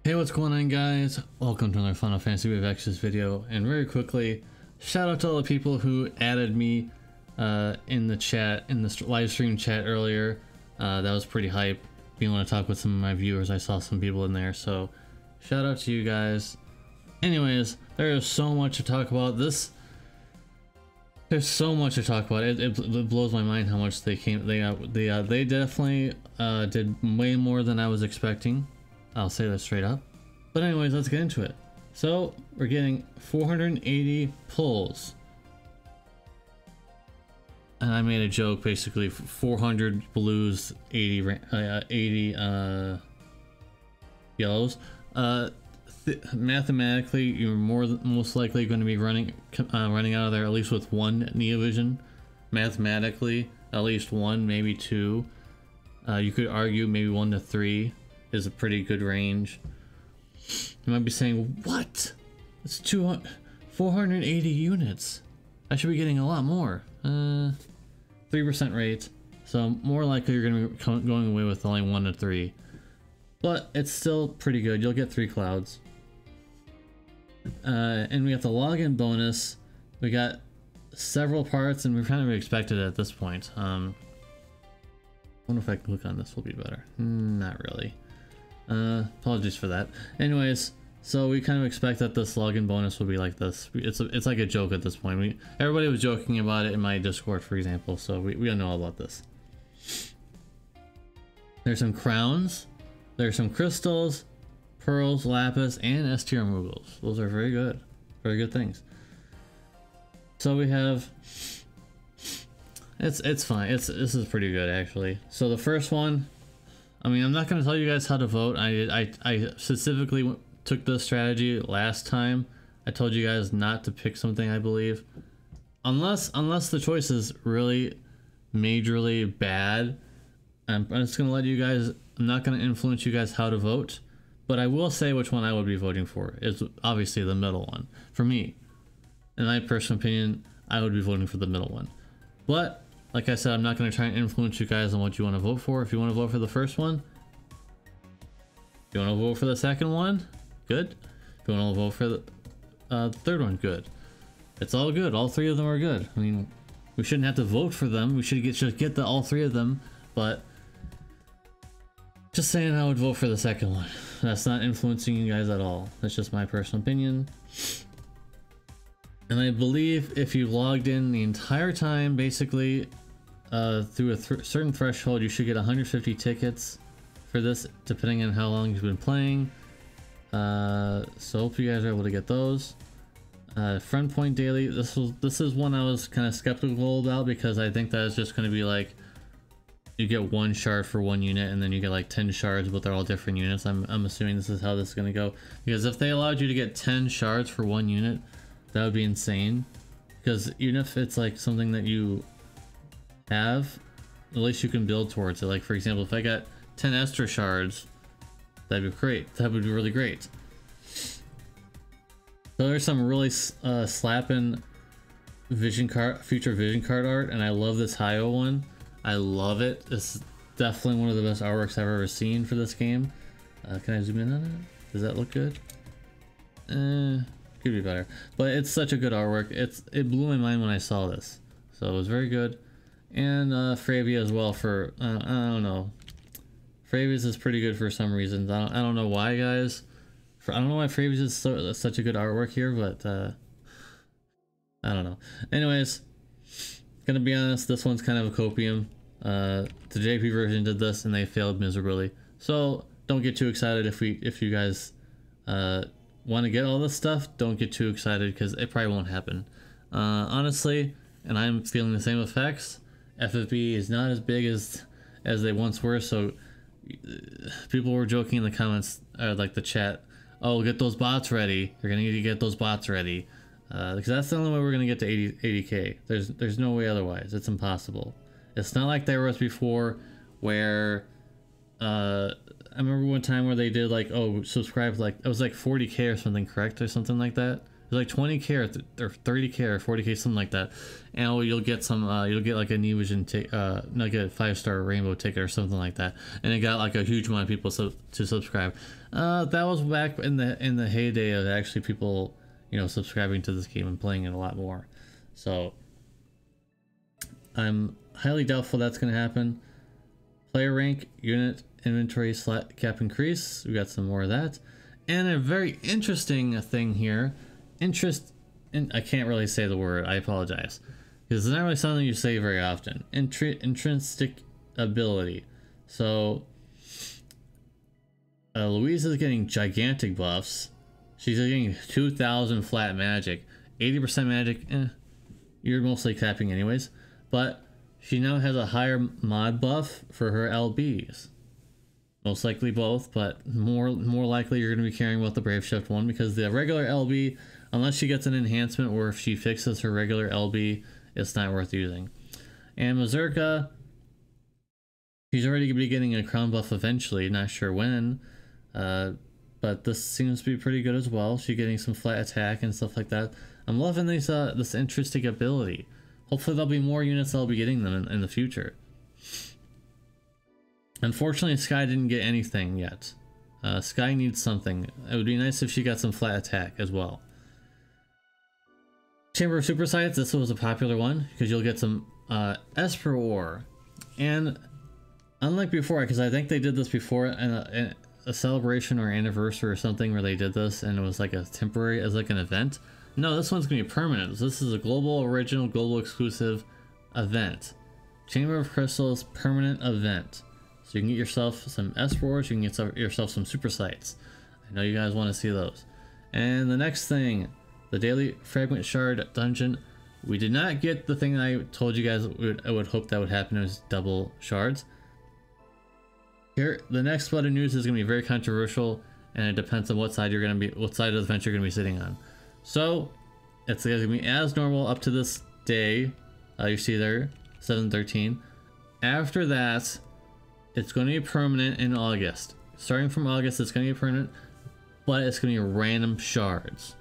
Hey, what's going on, guys? Welcome to another Final Fantasy Wave X's video. And very quickly, shout out to all the people who added me in the chat, in the live stream chat earlier. That was pretty hype. Being able to talk with some of my viewers, I saw some people in there, so shout out to you guys. Anyways, there is so much to talk about. There's so much to talk about. It blows my mind how much they definitely did way more than I was expecting. I'll say that straight up. But anyways, let's get into it. So we're getting 480 pulls. And I made a joke, basically 400 blues, 80 yellows. Mathematically, you're most likely going to be running out of there at least with one NIER vision. Mathematically, at least one, maybe two. You could argue maybe 1 to 3 is a pretty good range. You might be saying, what? It's 480 units. I should be getting a lot more. 3% rate. So more likely you're going to be going away with only 1 to 3. But it's still pretty good. You'll get 3 clouds. And we got the login bonus. We got several parts, and we kind of expected it at this point. I wonder if I can click on this will be better. Not really. Apologies for that. Anyways, so we kind of expect that this login bonus will be like this. It's like a joke at this point. Everybody was joking about it in my Discord, for example, so we all know all about this. There's some crowns, there's some crystals, pearls, lapis, and STR removals. Those are very good things. So we have, it's fine. This is pretty good actually. So the first one, I mean, I'm not going to tell you guys how to vote. I specifically took this strategy last time. I told you guys not to pick something, I believe. Unless the choice is really majorly bad. I'm just going to let you guys, I'm not going to influence you guys how to vote. But I will say which one I would be voting for. It's obviously the middle one. For me, in my personal opinion, I would be voting for the middle one. But like I said, I'm not going to try and influence you guys on what you want to vote for. If you want to vote for the first one, if you want to vote for the second one, good. If you want to vote for the third one, good. It's all good. All 3 of them are good. I mean, we shouldn't have to vote for them. We should get all 3 of them. But just saying, I would vote for the second one. That's not influencing you guys at all. That's just my personal opinion. And I believe if you logged in the entire time, basically, through a certain threshold, you should get 150 tickets for this, depending on how long you've been playing. So hope you guys are able to get those. Friend point daily. This is one I was kind of skeptical about, because I think that is just going to be like, you get 1 shard for 1 unit, and then you get like 10 shards, but they're all different units. I'm assuming this is how this is going to go, because if they allowed you to get 10 shards for 1 unit, that would be insane. Because even if it's like something that you have, at least you can build towards it. Like, for example, if I got 10 Esther shards, that'd be great. That would be really great. So there's some really slapping future vision card art, and I love this Hyo one. I love it. It's definitely one of the best artworks I've ever seen for this game. Can I zoom in on it? Does that look good? Could be better. But it's such a good artwork. It blew my mind when I saw this. So it was very good. And Fravia as well for, I don't know. Fravia's is pretty good for some reasons. I don't know why, guys. I don't know why Fravia's is such a good artwork here, but I don't know. Anyways, gonna be honest, this one's kind of a copium. The JP version did this and they failed miserably. So don't get too excited if you guys want to get all this stuff. Don't get too excited, because it probably won't happen. Honestly, and I'm feeling the same effects. FFBE is not as big as they once were. So people were joking in the comments, like the chat, oh, get those bots ready. You're gonna need to get those bots ready. Because that's the only way we're gonna get to 80k. There's no way otherwise. It's impossible. It's not like there was before, where I remember one time where they did like, oh, subscribe, like it was like 40k or something, correct, or something like that. It's like 20k or 30k or 40k, something like that. And you'll get some, you'll get like a Knee Vision, like a 5-star rainbow ticket or something like that. And it got like a huge amount of people to subscribe. That was back in the heyday of actually people, you know, subscribing to this game and playing it a lot more. So I'm highly doubtful that's going to happen. Player rank, unit, inventory, slot cap increase. We got some more of that. And a very interesting thing here. I can't really say the word, I apologize. Because it's not really something you say very often. Intrinsic ability. So, Louise is getting gigantic buffs. She's getting 2,000 flat magic. 80% magic, you're mostly capping anyways. But she now has a higher mod buff for her LBs. Most likely both, but more likely you're going to be caring about the Brave Shift one, because the regular LB, unless she gets an enhancement or if she fixes her regular LB, it's not worth using. And Mazurka, she's already going to be getting a crown buff eventually, not sure when, but this seems to be pretty good as well. She's getting some flat attack and stuff like that. I'm loving this intrinsic ability. Hopefully there'll be more units that'll be getting them in the future. Unfortunately, Sky didn't get anything yet. Sky needs something. It would be nice if she got some flat attack as well. Chamber of Super Sights, this was a popular one because you'll get some Esper Ore. And unlike before, because I think they did this before in a celebration or anniversary or something where they did this and it was like a temporary, as like an event. No, this one's going to be permanent. So this is a global, original, global exclusive event. Chamber of Crystals permanent event. So you can get yourself some Esper Ores, you can get yourself some Super Sights. I know you guys want to see those. And the next thing, the Daily Fragment Shard Dungeon. We did not get the thing I told you guys I would hope that would happen. It was double shards. Here, the next bit of news is going to be very controversial, and it depends on what side what side of the fence you're going to be sitting on. So, it's going to be as normal up to this day. You see there, 7/13. After that, it's going to be permanent in August. Starting from August, it's going to be permanent, but it's going to be random shards.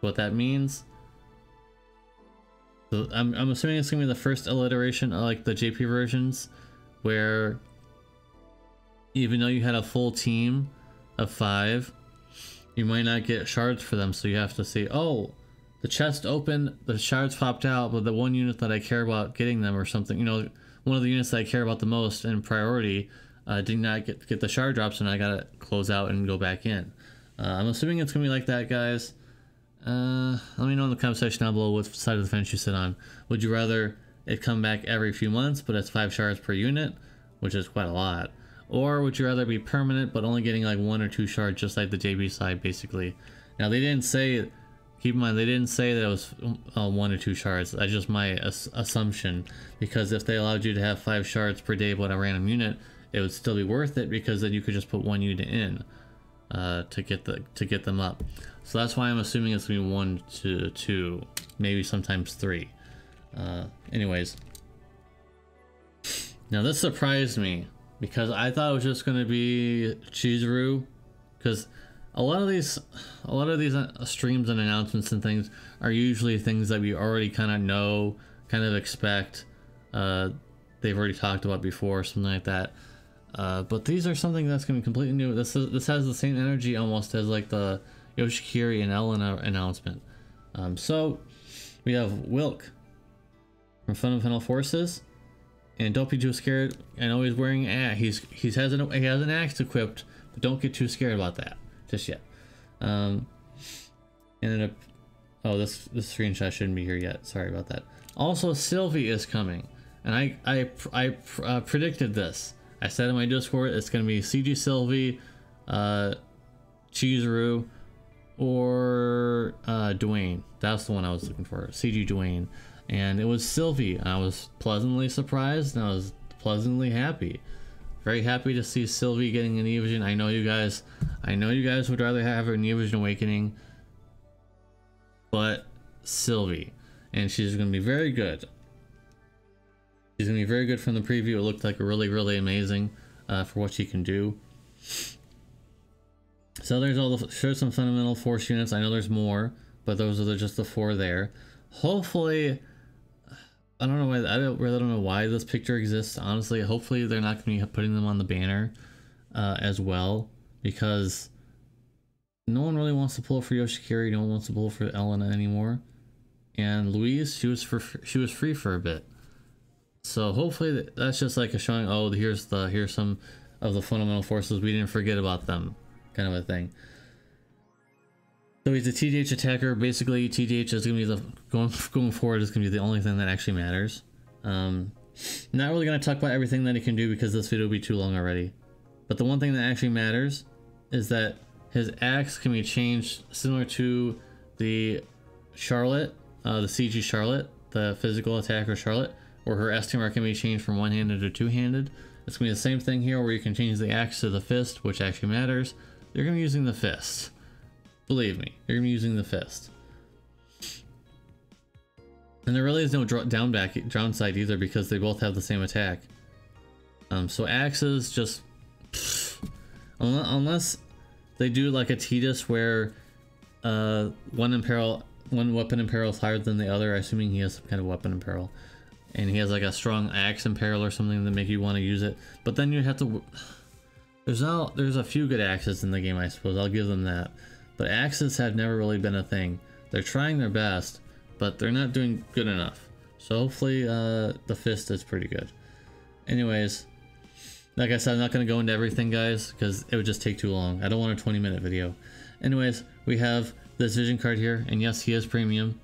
What that means, so I'm assuming it's going to be the first iteration of like the JP versions, where even though you had a full team of 5, you might not get shards for them, so you have to say, oh, the chest opened, the shards popped out, but the one unit that I care about getting them or something, you know, one of the units that I care about the most in priority did not get the shard drops, and I gotta close out and go back in. I'm assuming it's gonna be like that, guys. Let me know in the comment section down below what side of the fence you sit on. Would you rather it come back every few months, but it's 5 shards per unit, which is quite a lot? Or would you rather be permanent, but only getting like 1 or 2 shards, just like the JB side, basically? Now, they didn't say, keep in mind, they didn't say that it was 1 or 2 shards. That's just my assumption, because if they allowed you to have 5 shards per day but a random unit, it would still be worth it, because then you could just put 1 unit in to get them up. So that's why I'm assuming it's gonna be 1 to 2, maybe sometimes 3. Anyways, now this surprised me, because I thought it was just gonna be Chizuru, because a lot of these streams and announcements and things are usually things that we already kind of know, kind of expect. They've already talked about before, something like that. But these are something that's gonna be completely new. This has the same energy almost as like the Yoshikiri and Ellen announcement. So we have Wilk from Fundamental Forces, and don't be too scared. I know he's wearing he has an axe equipped, but don't get too scared about that just yet. And then this screenshot shouldn't be here yet. Sorry about that. Also, Sylvie is coming, and I predicted this. I said in my Discord it's gonna be CG Sylvie, Chizuru, or Dwayne. That's the one I was looking for, CG Dwayne, and it was Sylvie. And I was pleasantly surprised, and I was pleasantly happy. Very happy to see Sylvie getting an Evision. I know you guys would rather have her Evision Awakening, but Sylvie, and she's gonna be very good. She's gonna be very good from the preview. It looked like really amazing for what she can do. So there's show some fundamental force units. I know there's more, but those are just the 4 there. Hopefully, I don't know why, I really don't know why this picture exists, honestly. Hopefully they're not going to be putting them on the banner as well, because no one really wants to pull for Yoshikiri, no one wants to pull for Elena anymore. And Louise, she was free for a bit. So hopefully that's just like a showing, oh, here's some of the fundamental forces, we didn't forget about them, kind of a thing. So he's a TDH attacker. Basically, TDH is going to be the going forward is going to be the only thing that actually matters. Not really going to talk about everything that he can do because this video will be too long already. But the one thing that actually matters is that his axe can be changed similar to the Charlotte, the CG Charlotte, the physical attacker Charlotte, where her STMR can be changed from one-handed to two-handed. It's going to be the same thing here, where you can change the axe to the fist, which actually matters. You're going to be using the fist. Believe me, you're going to be using the fist. And there really is no downside either, because they both have the same attack. So axes just... unless they do like a Tidus where one weapon in peril is higher than the other, assuming he has some kind of weapon in peril. And he has like a strong axe in peril or something that make you want to use it. But then you have to... There's a few good axes in the game, I suppose. I'll give them that. But axes have never really been a thing. They're trying their best, but they're not doing good enough. So hopefully the fist is pretty good. Anyways, like I said, I'm not going to go into everything, guys, because it would just take too long. I don't want a 20-minute video. Anyways, we have this vision card here, and yes, he is premium.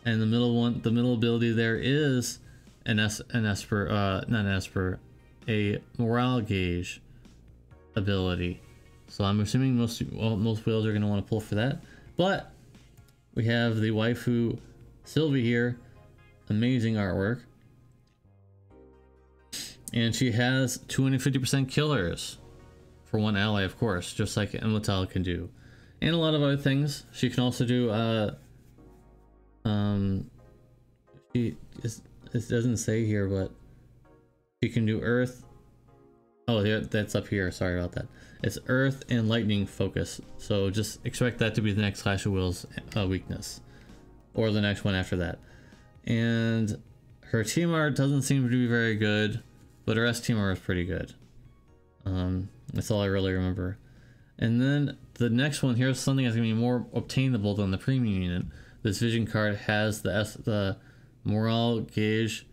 And the middle ability there is a morale gauge ability. So I'm assuming most whales are going to want to pull for that. But we have the waifu Sylvie here. Amazing artwork. And she has 250% killers for one ally, of course, just like Enlatal can do. And a lot of other things. She can also do it doesn't say here, but she can do earth. Oh, yeah, that's up here. Sorry about that. It's earth and lightning focus. So just expect that to be the next Clash of Wills weakness, or the next one after that. And her team art doesn't seem to be very good, but her team art is pretty good. That's all I really remember. And then the next one, here's something that's gonna be more obtainable than the premium unit. This vision card has the morale gauge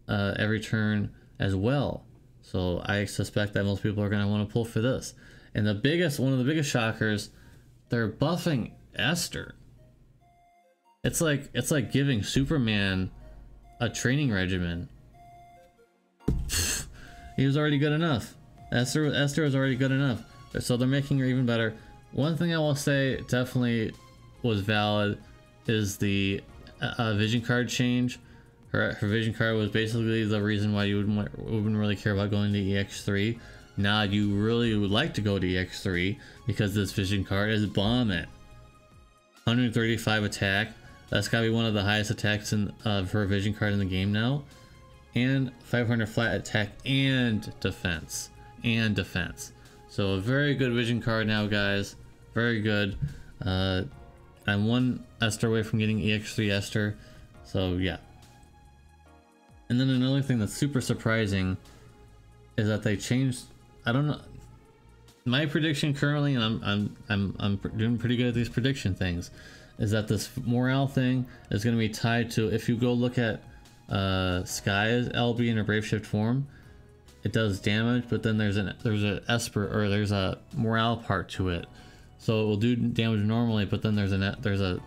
every turn as well. So I suspect that most people are going to want to pull for this. And one of the biggest shockers, they're buffing Esther. It's like giving Superman a training regimen. He was already good enough. Esther was already good enough. So they're making her even better. One thing I will say definitely was valid is the vision card change. Her vision card was basically the reason why you wouldn't really care about going to EX3. Now you really would like to go to EX3 because this vision card is bombing. 135 attack. That's gotta be one of the highest attacks of her vision card in the game now. And 500 flat attack and defense. So a very good vision card now, guys. Very good. I'm one Esther away from getting EX3 Esther. So yeah. And then another thing that's super surprising is that they changed. I don't know. My prediction currently, and I'm doing pretty good at these prediction things, is that this morale thing is going to be tied to, if you go look at Sky's LB in a Brave Shift form, it does damage, but then there's a morale part to it, so it will do damage normally, but then there's an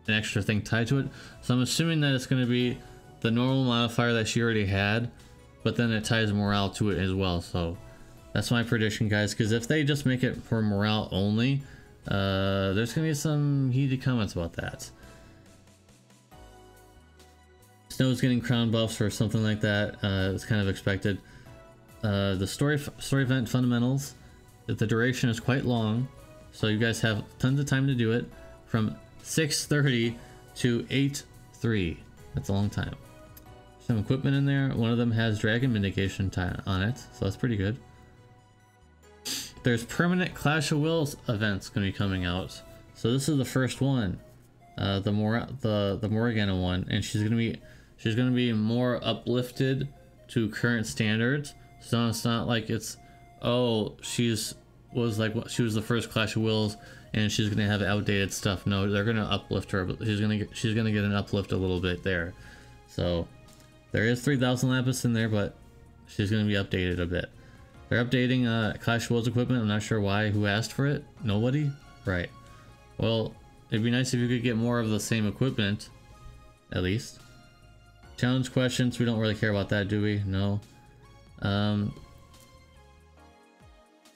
extra thing tied to it. So I'm assuming that it's going to be the normal modifier that she already had, but then it ties morale to it as well. So that's my prediction, guys, because if they just make it for morale only, there's gonna be some heated comments about that. Snow's getting crown buffs or something like that. It's kind of expected. The story event fundamentals, the duration is quite long, so you guys have tons of time to do it, from 6:30 to 8:03. That's a long time. Some equipment in there. One of them has dragon mitigation on it, so that's pretty good. There's permanent Clash of Wills events going to be coming out, so this is the first one. the Morgana one, and she's gonna be more uplifted to current standards. So it's not like it's, oh, she was the first Clash of Wills and she's gonna have outdated stuff. No, they're gonna uplift her. She's gonna get an uplift a little bit there. So there is 3,000 lapis in there, but she's gonna be updated a bit. They're updating Clash of Wills equipment. I'm not sure why. Who asked for it? Nobody? Right. Well, it'd be nice if you could get more of the same equipment, at least. Challenge questions, we don't really care about that, do we? No.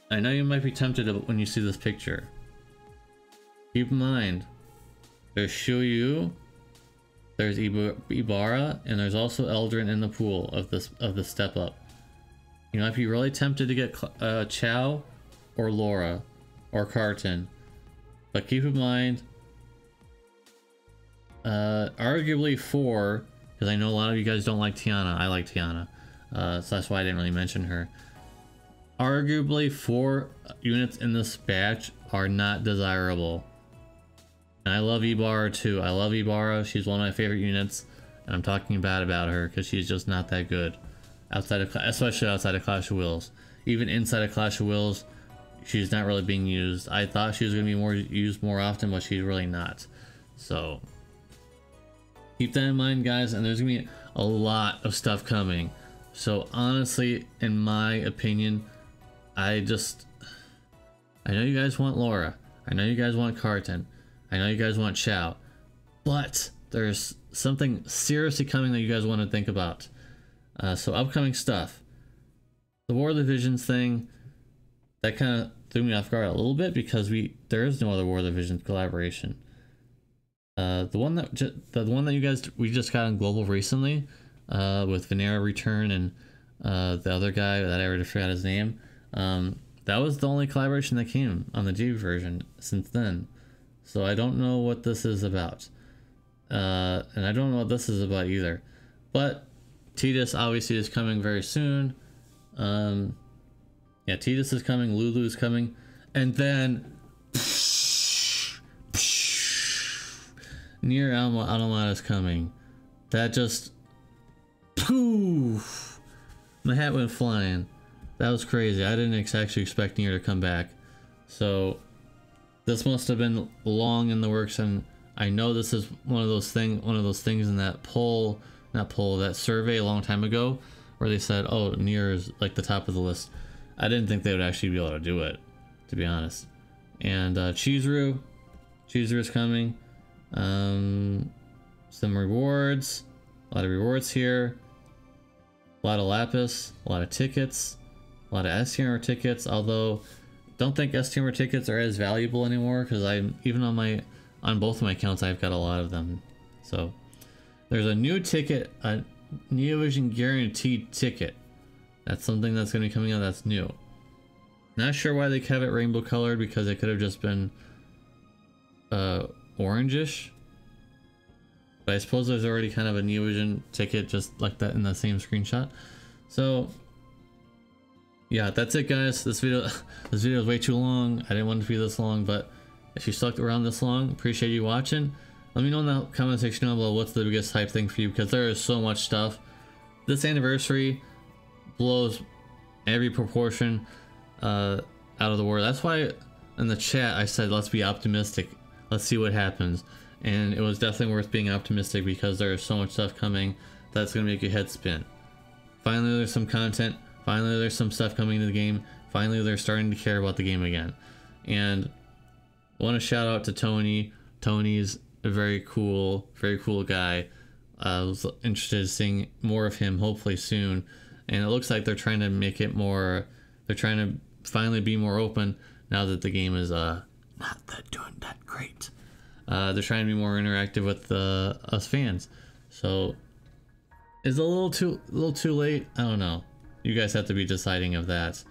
I know you might be tempted when you see this picture. Keep in mind, there's Shuyu, there's Ibarra, and there's also Eldrin in the pool of the step up. You might be really tempted to get Chow or Laura or Carton, but keep in mind, arguably 4, because I know a lot of you guys don't like Tiana. I like Tiana, so that's why I didn't really mention her. Arguably 4 units in this batch are not desirable. And I love Ibarra too. I love Ibarra. She's one of my favorite units, and I'm talking bad about her because she's just not that good, especially outside of Clash of Wills. Even inside of Clash of Wills, she's not really being used. I thought she was going to be used more often, but she's really not. So keep that in mind, guys. And there's going to be a lot of stuff coming. So honestly, in my opinion, I know you guys want Laura. I know you guys want Carton. I know you guys want Chow. But there's something seriously coming that you guys want to think about. So upcoming stuff. The War Divisions thing, that kind of threw me off guard a little bit because there is no other War Divisions collaboration. The one that we just got on Global recently, with Venera Return and the other guy that I already forgot his name. That was the only collaboration that came on the GB version since then. So I don't know what this is about. And I don't know what this is about either. But Tidus obviously is coming very soon. Yeah, Tidus is coming, Lulu's coming. And then NIER Automata is coming. That just poof! My hat went flying. That was crazy. I didn't actually expect NIER to come back. So this must have been long in the works, and I know this is one of those things in that that survey a long time ago, where they said, "Oh, NIER is like the top of the list." I didn't think they would actually be able to do it, to be honest. And Chizuru is coming. Some rewards, a lot of rewards here. A lot of lapis, a lot of tickets, a lot of STMR tickets, although don't think STMR tickets are as valuable anymore because even on both of my accounts I've got a lot of them. So there's a new ticket, a Neovision guaranteed ticket. That's something that's going to be coming out that's new. Not sure why they have it rainbow colored, because it could have just been orangish. But I suppose there's already kind of a Neovision ticket just like that in the same screenshot. So yeah, that's it, guys. This video is way too long. I didn't want it to be this long, but if you stuck around this long, appreciate you watching. Let me know in the comment section down below what's the biggest hype thing for you, because there is so much stuff. This anniversary blows every proportion out of the world. That's why in the chat I said let's be optimistic. Let's see what happens. And it was definitely worth being optimistic because there is so much stuff coming that's going to make your head spin. Finally, there's some content. Finally, there's some stuff coming to the game. Finally, they're starting to care about the game again. And I want to shout out to Tony. Tony's a very cool guy. I was interested in seeing more of him hopefully soon. And it looks like they're trying to make it more, they're trying to finally be more open now that the game is not doing that great. They're trying to be more interactive with us fans. So is it a little too late? I don't know. You guys have to be deciding of that.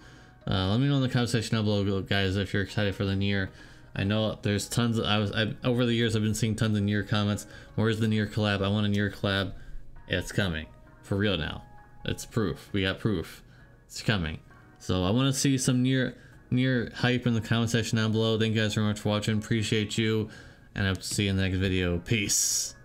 Let me know in the comment section down below, guys, if you're excited for the NIER. I know there's tons of, over the years I've been seeing tons of NIER comments. Where's the NIER collab? I want a NIER collab. It's coming. For real now. It's proof. We got proof. It's coming. So I want to see some NIER hype in the comment section down below. Thank you guys very much for watching. Appreciate you. and I hope to see you in the next video. Peace.